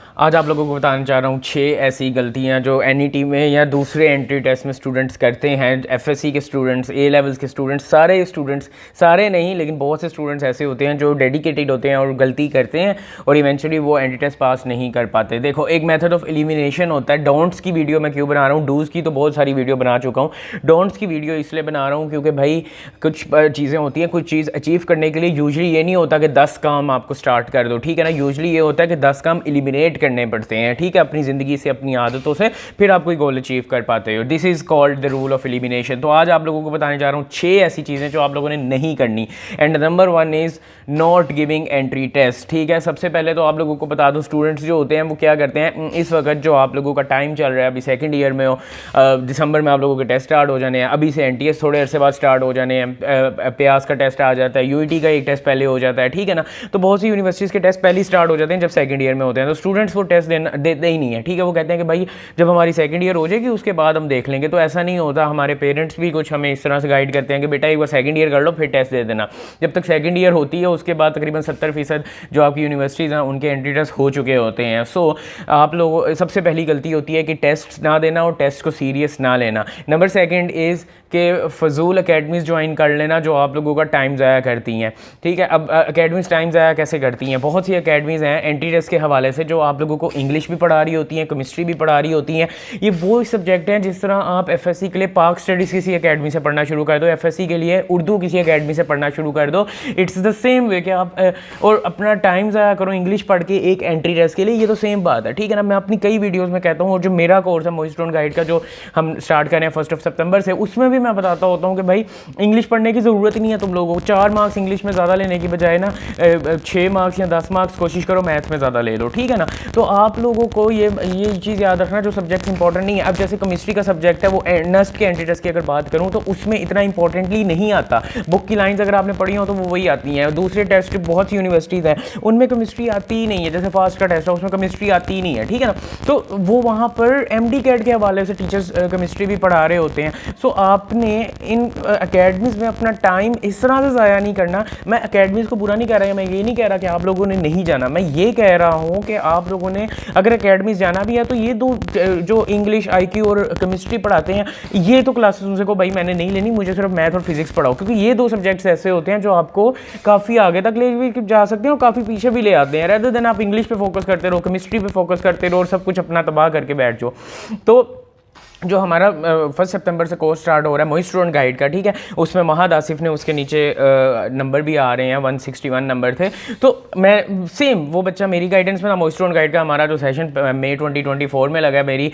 आज आप लोगों को बताना चाह रहा हूँ 6 ऐसी गलतियाँ जो एनईटी में या दूसरे एंट्री टेस्ट में स्टूडेंट्स करते हैं। एफएससी के स्टूडेंट्स, ए लेवल्स के स्टूडेंट्स, सारे नहीं लेकिन बहुत से स्टूडेंट्स ऐसे होते हैं जो डेडिकेटेड होते हैं और गलती करते हैं और इवेंचुअली वो एंट्री टेस्ट पास नहीं कर पाते। देखो, एक मेथड ऑफ एलिमिनेशन होता है। डोंट्स की वीडियो मैं क्यों बना रहा हूँ, डूज़ की तो बहुत सारी वीडियो बना चुका हूँ। डोंट्स की वीडियो इसलिए बना रहा हूँ क्योंकि भाई कुछ चीज़ें होती हैं, कुछ चीज़ अचीव करने के लिए यूजली ये नहीं होता कि 10 काम आपको स्टार्ट कर दो, ठीक है ना। यूजली ये होता है कि 10 काम एलिमिनेट करने पड़ते हैं, ठीक है, अपनी ज़िंदगी से, अपनी आदतों से, फिर आप कोई गोल अचीव कर पाते हो। This is called the rule of elimination. तो आज आप लोगों को बताने जा रहा हूँ 6 ऐसी चीज़ें जो आप लोगों ने नहीं करनी। And number 1 is not giving entry test, ठीक है। सबसे पहले तो आप लोगों को बता दूँ, स्टूडेंट्स जो होते हैं वो क्या करते हैं, इस वक्त जो आप लोगों का टाइम चल रहा है, अभी सेकेंड ईयर में हो, दिसंबर में आप लोगों के टेस्ट स्टार्ट हो जाने हैं, अभी से एनटीएस थोड़े अरसे बाद स्टार्ट हो जाने हैं, प्यास का टेस्ट आ जाता है, यूईटी का एक टेस्ट पहले हो जाता है, ठीक है ना। तो बहुत सी यूनिवर्सिटीज़ के टेस्ट पहले स्टार्ट हो जाते हैं जब सेकंड ईयर में होते हैं। तो स्टूडेंट्स वो टेस्ट देते ही नहीं है, ठीक है। वो कहते हैं कि भाई जब हमारी सेकंड ईयर हो जाएगी उसके बाद हम देख लेंगे। तो ऐसा नहीं होता। हमारे पेरेंट्स भी कुछ हमें इस तरह से गाइड करते हैं कि बेटा एक बार सेकंड ईयर कर लो फिर टेस्ट दे देना। जब तक सेकंड ईयर होती है उसके बाद तकरीबन 70% जो आपकी यूनिवर्सिटीज़ हैं उनके एंट्री टेस्ट हो चुके होते हैं। सो आप लोगों सबसे पहली गलती होती है कि टेस्ट ना देना और टेस्ट को सीरियस ना लेना। नंबर सेकंड इज़ कि फजूल अकेडमीज़ ज्वाइन कर लेना जो आप लोगों का टाइम ज़ाया करती हैं, ठीक है। अब अकेडमीज़ टाइम ज़ाया कैसे करती हैं? बहुत सी अकेडमीज़ हैं एंट्री टेस्ट के हवाले से जो आप लोगों को इंग्लिश भी पढ़ा रही होती हैं, केमिस्ट्री भी पढ़ा रही होती हैं। ये वो सब्जेक्ट हैं जिस तरह आप एफएससी के लिए पाक स्टडीज़ किसी अकेडमी से पढ़ना शुरू कर दो, एफएससी के लिए उर्दू किसी अकेडमी से पढ़ना शुरू कर दो। इट्स द सेम वे कि आप और अपना टाइम ज़ाया करो इंग्लिश पढ़ के एक एंट्री टेस्ट के लिए, ये तो सेम बात है, ठीक है ना। मैं अपनी कई वीडियोज़ में कहता हूँ और जो मेरा कोर्स है मोहित स्टूडेंट गाइड का जो हम स्टार्ट करें 1 सितंबर से, उसमें भी मैं बताता होता हूँ कि भाई इंग्लिश पढ़ने की ज़रूरत ही नहीं है तुम लोगों को। 4 मार्क्स इंग्लिश में ज़्यादा लेने की बजाय ना 6 मार्क्स या 10 मार्क्स कोशिश करो मैथ्स में ज़्यादा ले लो, ठीक है ना। तो आप लोगों को ये चीज़ याद रखना, जो सब्जेक्ट इंपॉर्टेंट नहीं है। अब जैसे केमिस्ट्री का सब्जेक्ट है वो नस्ट के एंट्री टेस्ट की अगर बात करूँ तो उसमें इतना इंपॉर्टेंटली नहीं आता। बुक की लाइन्स अगर आपने पढ़ी हो तो वो वही आती हैं। दूसरे टेस्ट बहुत सी यूनिवर्सिटीज़ हैं उनमें केमिस्ट्री आती ही नहीं है, जैसे फास्ट का टेस्ट है उसमें केमिस्ट्री आती ही नहीं है, ठीक है ना। तो वो वहाँ पर एमडी कैट के हवाले से टीचर्स केमिस्ट्री भी पढ़ा रहे होते हैं। सो आपने इन अकेडमीज़ में अपना टाइम इस तरह से ज़ाया नहीं करना। मैं अकेडमीज़ को बुरा नहीं कह रहा, मैं ये नहीं कह रहा कि आप लोगों ने नहीं जाना, मैं ये कह रहा हूँ कि आप लोगों ने अगर अकेडमीज़ जाना भी है तो ये दो जो इंग्लिश आईक्यू और केमिस्ट्री पढ़ाते हैं ये तो क्लासेस उनसे को भाई मैंने नहीं लेनी, मुझे सिर्फ मैथ और फिजिक्स पढ़ाओ, क्योंकि ये 2 सब्जेक्ट्स ऐसे होते हैं जो आपको काफ़ी आगे तक ले भी जा सकते हैं और काफ़ी पीछे भी ले आते हैं। रेदर देन आप इंग्लिश पे फोकस करते रहो, केमिस्ट्री पे फोकस करते रहो और सब कुछ अपना तबाह करके बैठ जाओ। तो जो हमारा 1 सितंबर से कोर्स स्टार्ट हो रहा है मोहित स्टूडेंट गाइड का, ठीक है, उसमें महद आसिफ ने उसके नीचे नंबर भी आ रहे हैं, 161 नंबर थे। तो मैं सेम वो बच्चा मेरी गाइडेंस में था। मोहित स्टूडेंट गाइड का हमारा जो सेशन मई 2024 में लगा, मेरी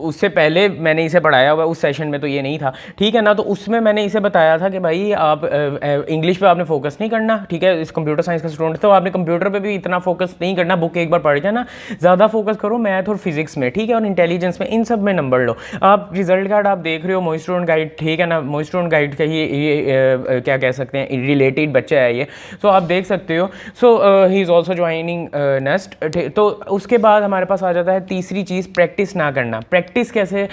उससे पहले मैंने इसे पढ़ाया हुआ, उस सेशन में तो ये नहीं था, ठीक है ना। तो उसमें मैंने इसे बताया था कि भाई आप इंग्लिश पे आपने फोकस नहीं करना, ठीक है। इस कंप्यूटर साइंस का स्टूडेंट तो आपने कंप्यूटर पर भी इतना फोकस नहीं करना, बुक एक बार पढ़ जाना, ज़्यादा फोकस करो मैथ और फिजिक्स में, ठीक है, और इंटेलिजेंस में, इन सब में नंबर लो। आप रिजल्ट कार्ड आप देख रहे हो मोहित स्टूडेंट गाइड, ठीक है ना। मोहित स्टूडेंट गाइड का ये क्या कह सकते हैं, रिलेटेड बच्चा है ये, सो आप देख सकते हो। So he is also joining Nest. तो उसके बाद हमारे पास आ जाता है तीसरी चीज़, प्रैक्टिस ना करना। प्रैक्टिस कैसे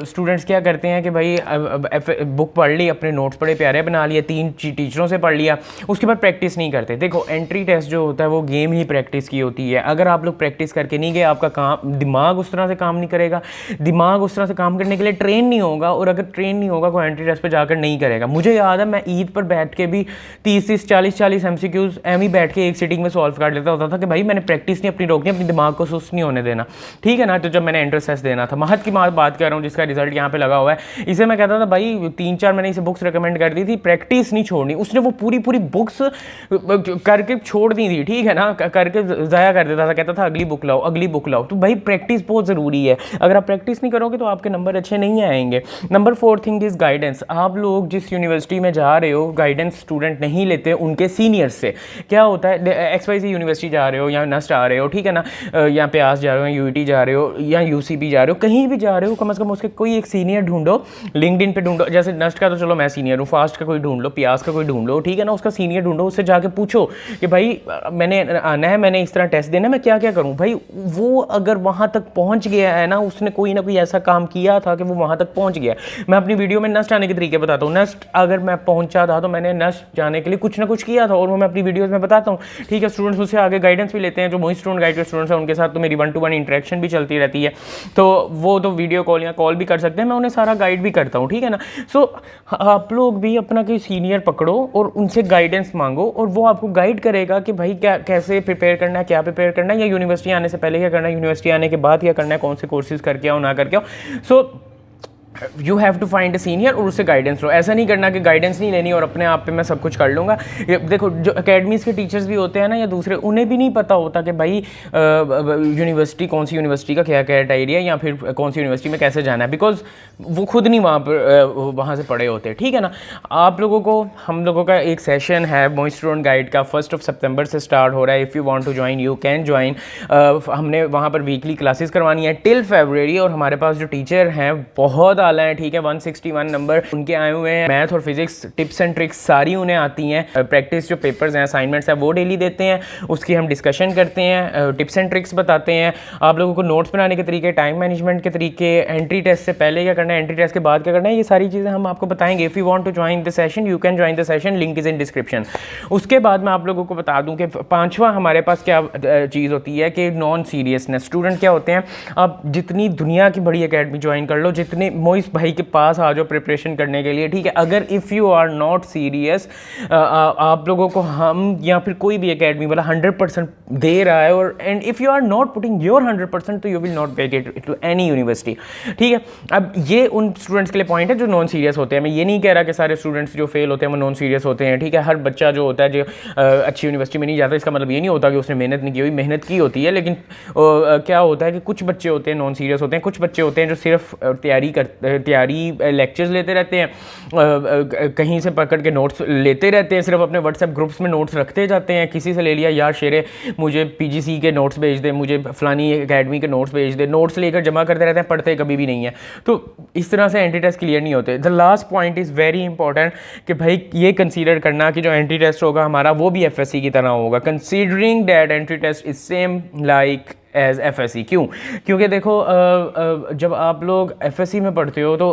स्टूडेंट्स क्या करते हैं कि भाई बुक पढ़ ली, अपने नोट्स पढ़े, प्यारे बना लिए, 3 टीचरों से पढ़ लिया, उसके बाद प्रैक्टिस नहीं करते। देखो एंट्री टेस्ट जो होता है वो गेम ही प्रैक्टिस की होती है। अगर आप लोग प्रैक्टिस करके नहीं गए, आपका काम दिमाग उस तरह से काम नहीं करेगा, दिमाग उस तरह से काम करने के लिए ट्रेन नहीं होगा, और अगर ट्रेन नहीं होगा कोई एंट्री टेस्ट पे जाकर नहीं करेगा। मुझे याद है मैं ईद पर बैठ के भी 30-40 MCQs एम ही बैठ के एक सिटिंग में सॉल्व कर लेता होता था कि भाई मैंने प्रैक्टिस नहीं अपनी रोकनी, अपने दिमाग को सुस्त नहीं होने देना, ठीक है ना। तो जब मैंने एंट्रेंस टेस्ट देना था, महद की बात कर रहा हूँ जिसका रिजल्ट यहाँ पे लगा हुआ है, इसे मैं कहता था भाई 3-4 मैंने इसे बुक्स रिकमेंड कर दी थी, प्रैक्टिस नहीं छोड़नी। उसने वो पूरी बुक्स करके छोड़ दी थी, ठीक है ना, करके ज़ाया कर देता था, कहता था अगली बुक लाओ, अगली बुक लाओ। तो भाई प्रैक्टिस बहुत ज़रूरी है। अगर आप प्रैक्टिस नहीं करोगे तो आपके नंबर अच्छे नहीं आएंगे। Number 4 thing is guidance. आप लोग जिस यूनिवर्सिटी में जा रहे हो गाइडेंस स्टूडेंट नहीं लेते उनके सीनियर्स से। क्या होता है, XYZ यूनिवर्सिटी जा रहे हो या नस्ट आ रहे हो, ठीक है ना, या प्यास जा रहे हो, यूईटी जा रहे हो या यूसीबी जा रहे हो, कहीं भी जा रहे हो, कम से कम उसके कोई एक सीनियर ढूंढो, लिंक्डइन पे ढूंढो। जैसे नस्ट का तो चलो मैं सीनियर हूँ, फास्ट का कोई ढूंढ लो, प्यास का कोई ढूंढ लो, ठीक है ना, उसका सीनियर ढूंढो, उससे जाके पूछो कि भाई मैंने आना है, मैंने इस तरह टेस्ट देना है, मैं क्या क्या करूँ। भाई वो अगर वहाँ तक पहुँच गया है ना, उसने कोई ना कोई ऐसा काम किया था कि वो वहाँ तक पहुँच गया। मैं अपनी वीडियो में नस्ट आने के तरीके बताता हूँ। नस्ट अगर मैं पहुँचा था तो मैंने नस्ट जाने के लिए कुछ ना कुछ किया था और वो मैं अपनी वीडियोज़ में बताता हूँ, ठीक है। स्टूडेंट्स उससे आगे गाइडेंस भी लेते हैं, जो मोहित स्टूडेंट गाइड के स्टूडेंट्स हैं उनके साथ तो मेरी 1-to-1 इंटरेक्शन भी चलती रहती है, तो वो तो वीडियो कॉल या कॉल भी कर सकते हैं, मैं उन्हें सारा गाइड भी करता हूँ, ठीक है ना। सो आप लोग भी अपना कोई सीनियर पकड़ो और उनसे गाइडेंस मांगो और वो आपको गाइड करेगा कि भाई क्या कैसे प्रिपेयर करना है, क्या प्रिपेयर करना है, या यूनिवर्सिटी आने से पहले क्या करना है, यूनिवर्सिटी आने के बाद क्या करना है, कौन से कोर्सेज करके आओ ना करके आओ। So you have to find a senior और उससे गाइडेंस लो। ऐसा नहीं करना कि गाइडेंस नहीं लेनी और अपने आप पे मैं सब कुछ कर लूँगा। देखो जो अकेडमीज़ के टीचर्स भी होते हैं ना या दूसरे, उन्हें भी नहीं पता होता कि भाई यूनिवर्सिटी कौन सी यूनिवर्सिटी का क्या क्राइटेरिया या फिर कौन सी यूनिवर्सिटी में कैसे जाना है, बिकॉज वो खुद नहीं वहाँ पर वहाँ से पढ़े होते, ठीक है ना। आप लोगों को, हम लोगों का एक सेशन है मोहित स्टूडेंट गाइड का, 1 सितंबर से स्टार्ट हो रहा है। If you want to join you can join. हमने वहाँ पर वीकली क्लासेस करवानी है टिल फरवरी और हमारे पास जो टीचर हैं बहुत आला है, ठीक है। 161 नंबर उनके आए हुए हैं। मैथ और फिजिक्स टिप्स एंड ट्रिक्स सारी उन्हें आती हैं। प्रैक्टिस जो पेपर्स हैं, असाइनमेंट्स हैं, वो डेली देते हैं, उसकी हम डिस्कशन करते हैं, टिप्स एंड ट्रिक्स बताते हैं आप लोगों को, नोट्स बनाने के तरीके, टाइम मैनेजमेंट के तरीके, एंट्री टेस्ट से पहले क्या करना है, एंट्री टेस्ट के बाद क्या करना है, ये सारी चीज़ें हम आपको बताएंगे। If you want to join the session you can join the session, link is in description. उसके बाद मैं आप लोगों को बता दूं कि 5वां हमारे पास क्या चीज़ होती है कि नॉन सीरियसनेस। स्टूडेंट क्या होते हैं, आप जितनी दुनिया की बड़ी अकेडमी ज्वाइन कर लो, जितने मोहित भाई के पास आ जाओ प्रिपरेशन करने के लिए, ठीक है। अगर if you are not serious, आप लोगों को हम या फिर कोई भी अकेडमी वाला 100% दे रहा है, और and if you are not putting your 100% तो you will not make it to any university, ठीक है। अब ये उन स्टूडेंट्स के लिए पॉइंट है जो नॉन सीरियस होते हैं। मैं ये नहीं कह रहा कि सारे स्टूडेंट्स जो फेल होते हैं वो नॉन सीरियस होते हैं, ठीक है। हर बच्चा जो होता है जो अच्छी यूनिवर्सिटी में नहीं जाता, इसका मतलब ये नहीं होता कि उसने मेहनत नहीं की हुई, मेहनत की होती है, लेकिन क्या होता है कि कुछ बच्चे होते हैं नॉन सीरियस होते हैं, कुछ बच्चे होते हैं जो सिर्फ तैयारी लेक्चर्स लेते रहते हैं, कहीं से पकड़ के नोट्स लेते रहते हैं, सिर्फ अपने व्हाट्सएप ग्रुप्स में नोट्स रखते जाते हैं। किसी से ले लिया, यार शेरे मुझे पीजीसी के नोट्स भेज दे, मुझे फलानी एकेडमी के नोट्स भेज दे, नोट्स लेकर जमा करते रहते हैं, पढ़ते कभी भी नहीं है। तो इस तरह से एंट्री टेस्ट क्लियर नहीं होते। The last point is very important कि भाई ये कंसीडर करना कि जो एंट्री टेस्ट होगा हमारा वो भी एफएससी की तरह होगा, considering that entry test is same like as FSc. क्यों? क्योंकि देखो जब आप लोग एफएससी में पढ़ते हो तो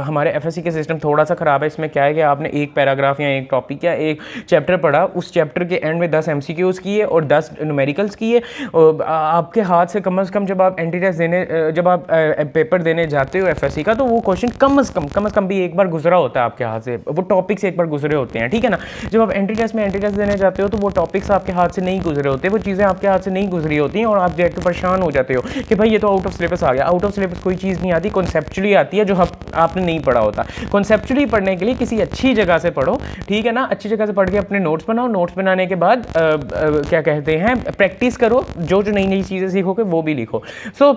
हमारे एफएससी के सिस्टम थोड़ा सा ख़राब है। इसमें क्या है कि आपने एक पैराग्राफ या एक टॉपिक या एक चैप्टर पढ़ा, उस चैप्टर के एंड में 10 एमसीक्यूज़ किए और 10 न्यूमेरिकल्स किए। आपके हाथ से कम से कम जब आप एंट्री टेस्ट देने, जब आप पेपर देने जाते हो एफएससी का, तो वो क्वेश्चन कम से कम भी एक बार गुजरा होता है आपके हाथ से, वो टॉपिक्स एक बार गुजरे होते हैं, ठीक है ना। जब आप एंट्री टेस्ट देने जाते हो तो वो टॉपिक्स आपके हाथ से नहीं गुजरे होते, वो चीज़ें आपके हाथ से नहीं गुजरी होती हैं और आप तो परेशान हो जाते हो कि भाई ये तो आउट ऑफ सिलेबस आ गया। आउट ऑफ सिलेबस कोई चीज़ नहीं आती, कॉन्सेप्चुअली आती है जो आपने नहीं पढ़ा होता। कॉन्सेप्चुअली पढ़ने के लिए किसी अच्छी जगह से पढ़ो, ठीक है ना। अच्छी जगह से पढ़ के अपने नोट्स बनाओ, नोट्स बनाने के बाद क्या कहते हैं, प्रैक्टिस करो, जो नई नई चीज़ें सीखोगे वो भी लिखो। सो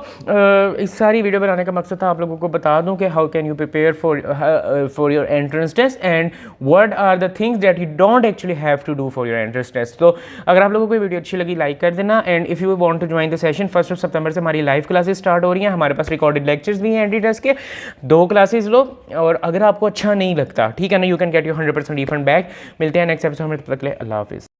इस सारी वीडियो बनाने का मकसद था आप लोगों को बता दूं कि how can you prepare for your entrance test and what are the things that you don't actually have to do for your entrance test. तो अगर आप लोगों को वीडियो अच्छी लगी लाइक कर देना, and if you want to join the session 1 सितंबर से हमारी लाइव क्लासेस स्टार्ट हो रही हैं। हमारे पास रिकॉर्डेड लेक्चर्स भी हैं एंट्री टेस्ट के, 2 क्लासेस लो, और अगर आपको अच्छा नहीं लगता, ठीक है ना, you can get your 100% refund back. मिलते हैं नेक्स्ट एपिसोड में, तब तक के लिए अल्लाह हाफिज़।